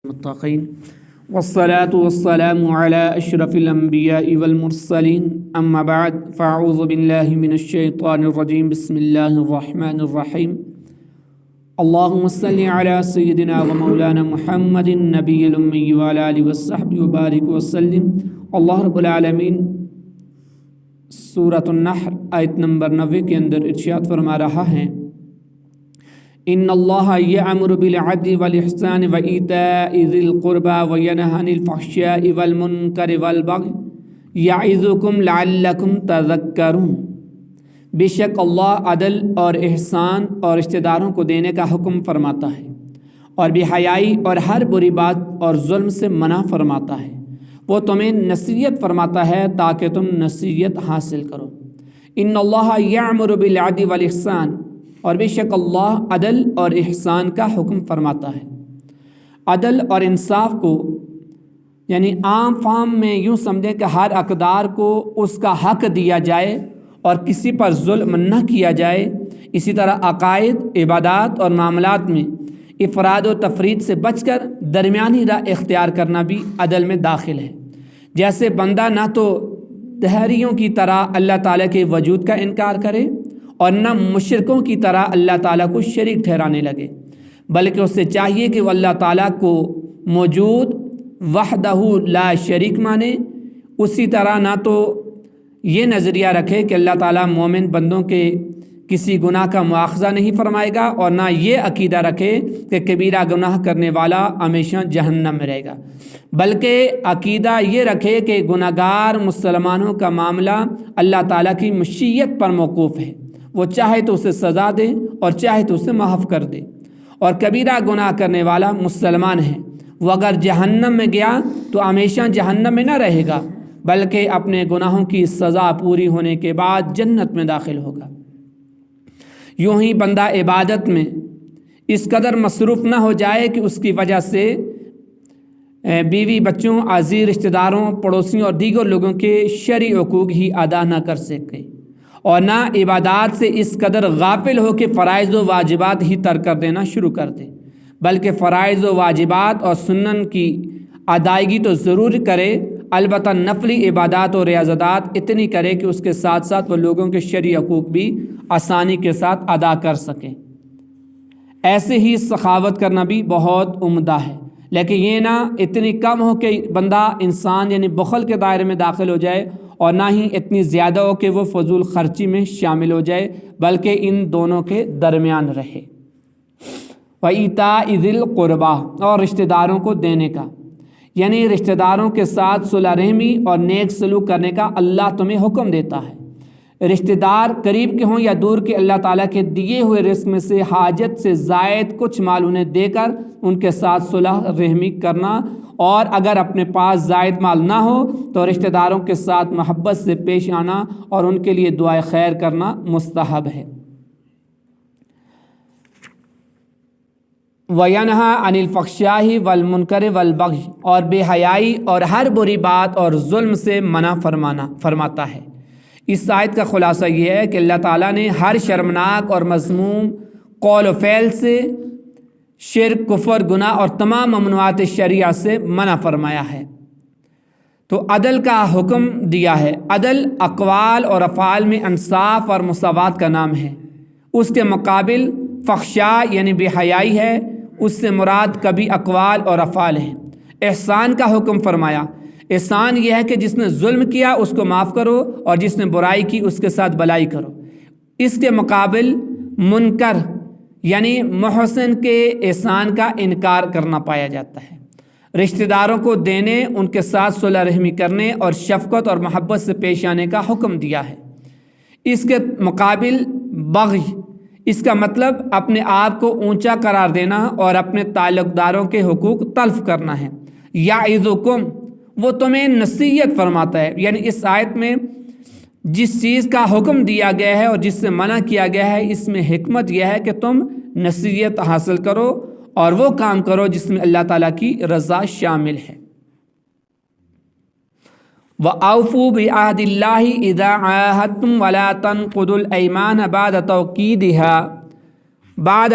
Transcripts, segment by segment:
المتقين والصلاة والسلام على أشرف الأنبياء والمرسلين أما بعد فأعوذ بالله من الشيطان الرجيم بسم الله الرحمن الرحيم اللهم صل على سيدنا ومولانا محمد النبي الأمي وعلى آله وصحبه وبارك وسلم اللہ رب العالمین سورۃ النحل آیت نمبر 90 کے اندر ارشاد فرما رہا ہے ان اللہ یأمر بالعدل والاحسان وایتاء ذی القربى وینہی عن الفحشاء والمنکر والبغی یعظکم لعلکم تذکرون۔ بے شک اللہ عدل اور احسان اور رشتہ داروں کو دینے کا حکم فرماتا ہے اور بے حیائی اور ہر بری بات اور ظلم سے منع فرماتا ہے۔ وہ تمہیں نصیحت فرماتا ہے تاکہ تم نصیحت حاصل کرو۔ ان اللہ یأمر بالعدل والاحسان، اور بے شک اللہ عدل اور احسان کا حکم فرماتا ہے۔ عدل اور انصاف کو یعنی عام فام میں یوں سمجھیں کہ ہر اقدار کو اس کا حق دیا جائے اور کسی پر ظلم نہ کیا جائے۔ اسی طرح عقائد، عبادات اور معاملات میں افراد و تفرید سے بچ کر درمیانی راہ اختیار کرنا بھی عدل میں داخل ہے۔ جیسے بندہ نہ تو دہریوں کی طرح اللہ تعالیٰ کے وجود کا انکار کرے اور نہ مشرکوں کی طرح اللہ تعالیٰ کو شریک ٹھہرانے لگے، بلکہ اسے چاہیے کہ وہ اللہ تعالیٰ کو موجود وحدہ لا شریک مانے۔ اسی طرح نہ تو یہ نظریہ رکھے کہ اللہ تعالیٰ مومن بندوں کے کسی گناہ کا مواخذہ نہیں فرمائے گا، اور نہ یہ عقیدہ رکھے کہ کبیرہ گناہ کرنے والا ہمیشہ جہنم میں رہے گا، بلکہ عقیدہ یہ رکھے کہ گناہگار مسلمانوں کا معاملہ اللہ تعالیٰ کی مشیت پر موقوف ہے۔ وہ چاہے تو اسے سزا دے اور چاہے تو اسے معاف کر دے، اور کبیرہ گناہ کرنے والا مسلمان ہے، وہ اگر جہنم میں گیا تو ہمیشہ جہنم میں نہ رہے گا، بلکہ اپنے گناہوں کی سزا پوری ہونے کے بعد جنت میں داخل ہوگا۔ یوں ہی بندہ عبادت میں اس قدر مصروف نہ ہو جائے کہ اس کی وجہ سے بیوی، بچوں، عزیز رشتہ داروں، پڑوسیوں اور دیگر لوگوں کے شرعی حقوق ہی ادا نہ کر سکے، اور نہ عبادات سے اس قدر غافل ہو کہ فرائض و واجبات ہی ترک کر دینا شروع کر دے، بلکہ فرائض و واجبات اور سنن کی ادائیگی تو ضرور کرے، البتہ نفلی عبادات اور ریاضتات اتنی کرے کہ اس کے ساتھ ساتھ وہ لوگوں کے شرعی حقوق بھی آسانی کے ساتھ ادا کر سکے۔ ایسے ہی سخاوت کرنا بھی بہت عمدہ ہے، لیکن یہ نہ اتنی کم ہو کہ بندہ انسان یعنی بخل کے دائرے میں داخل ہو جائے، اور نہ ہی اتنی زیادہ ہو کہ وہ فضول خرچی میں شامل ہو جائے، بلکہ ان دونوں کے درمیان رہے۔ وَإِيتَاءِ ذِي الْقُرْبَى، اور رشتہ داروں کو دینے کا، یعنی رشتہ داروں کے ساتھ صلح رحمی اور نیک سلوک کرنے کا اللہ تمہیں حکم دیتا ہے۔ رشتہ دار قریب کے ہوں یا دور کے، اللہ تعالیٰ کے دیے ہوئے رزق میں سے حاجت سے زائد کچھ مال انہیں دے کر ان کے ساتھ صلح رحمی کرنا، اور اگر اپنے پاس زائد مال نہ ہو تو رشتہ داروں کے ساتھ محبت سے پیش آنا اور ان کے لیے دعائے خیر کرنا مستحب ہے۔ وَيَنْهَى عَنِ الْفَحْشَاءِ وَالْمُنْكَرِ وَالْبَغْيِ، اور بے حیائی اور ہر بری بات اور ظلم سے منع فرماتا ہے۔ اس آیت کا خلاصہ یہ ہے کہ اللہ تعالیٰ نے ہر شرمناک اور مذموم قول و فعل سے، شرک، کفر، گناہ اور تمام ممنوعات شریعہ سے منع فرمایا ہے، تو عدل کا حکم دیا ہے۔ عدل اقوال اور افعال میں انصاف اور مساوات کا نام ہے۔ اس کے مقابل فحشاء یعنی بے حیائی ہے، اس سے مراد کبھی اقوال اور افعال ہیں۔ احسان کا حکم فرمایا۔ احسان یہ ہے کہ جس نے ظلم کیا اس کو معاف کرو، اور جس نے برائی کی اس کے ساتھ بھلائی کرو۔ اس کے مقابل منکر یعنی محسن کے احسان کا انکار کرنا پایا جاتا ہے۔ رشتہ داروں کو دینے، ان کے ساتھ صلح رحمی کرنے اور شفقت اور محبت سے پیش آنے کا حکم دیا ہے۔ اس کے مقابل بغی، اس کا مطلب اپنے آپ کو اونچا قرار دینا اور اپنے تعلق داروں کے حقوق تلف کرنا ہے۔ یعظکم، وہ تمہیں نصیحت فرماتا ہے، یعنی اس آیت میں جس چیز کا حکم دیا گیا ہے اور جس سے منع کیا گیا ہے، اس میں حکمت یہ ہے کہ تم نصیحت حاصل کرو اور وہ کام کرو جس میں اللہ تعالیٰ کی رضا شامل ہے۔ وَأَوْفُوا بِعَهْدِ اللَّهِ إِذَا عَاهَدتُّمْ وَلَا تَنقُضُوا الْأَيْمَانَ بَعْدَ تَوْكِيدِهَا، بعد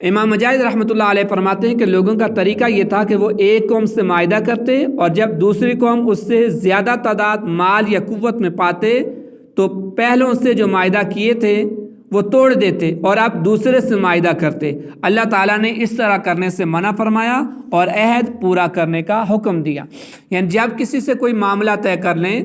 امام مجاہد رحمۃ اللہ علیہ فرماتے ہیں کہ لوگوں کا طریقہ یہ تھا کہ وہ ایک قوم سے معاہدہ کرتے اور جب دوسری قوم اس سے زیادہ تعداد مال یا قوت میں پاتے تو پہلوں سے جو معاہدہ کیے تھے وہ توڑ دیتے اور اب دوسرے سے معاہدہ کرتے۔ اللہ تعالیٰ نے اس طرح کرنے سے منع فرمایا اور عہد پورا کرنے کا حکم دیا۔ یعنی جب کسی سے کوئی معاملہ طے کر لیں،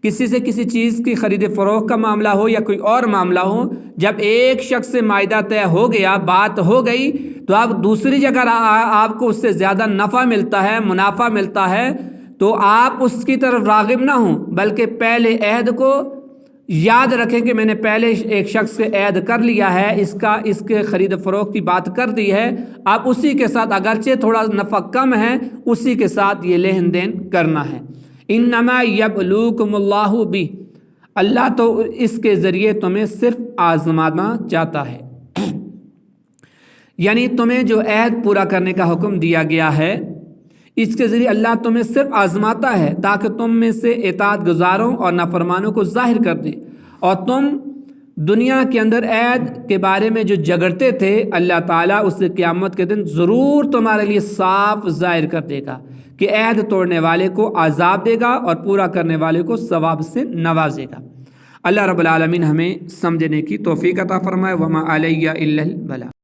کسی سے کسی چیز کی خرید فروخت کا معاملہ ہو یا کوئی اور معاملہ ہو، جب ایک شخص سے معاہدہ طے ہو گیا، بات ہو گئی، تو اب دوسری جگہ آپ کو اس سے زیادہ نفع ملتا ہے، منافع ملتا ہے، تو آپ اس کی طرف راغب نہ ہوں، بلکہ پہلے عہد کو یاد رکھیں کہ میں نے پہلے ایک شخص سے عہد کر لیا ہے، اس کے خرید فروخت کی بات کر دی ہے، اب اسی کے ساتھ اگرچہ تھوڑا نفع کم ہے، اسی کے ساتھ یہ لین دین کرنا ہے۔ انما یبلوکم اللہ بہ، اللہ تو اس کے ذریعے تمہیں صرف آزمانا چاہتا ہے، یعنی تمہیں جو عہد پورا کرنے کا حکم دیا گیا ہے اس کے ذریعے اللہ تمہیں صرف آزماتا ہے تاکہ تم میں سے اطاعت گزاروں اور نافرمانوں کو ظاہر کر دے، اور تم دنیا کے اندر عہد کے بارے میں جو جھگڑتے تھے، اللہ تعالیٰ اسے قیامت کے دن ضرور تمہارے لیے صاف ظاہر کر دے گا کہ عہد توڑنے والے کو عذاب دے گا اور پورا کرنے والے کو ثواب سے نوازے گا۔ اللہ رب العالمین ہمیں سمجھنے کی توفیق عطا فرمائے۔ وما علیہ الا البلاغ۔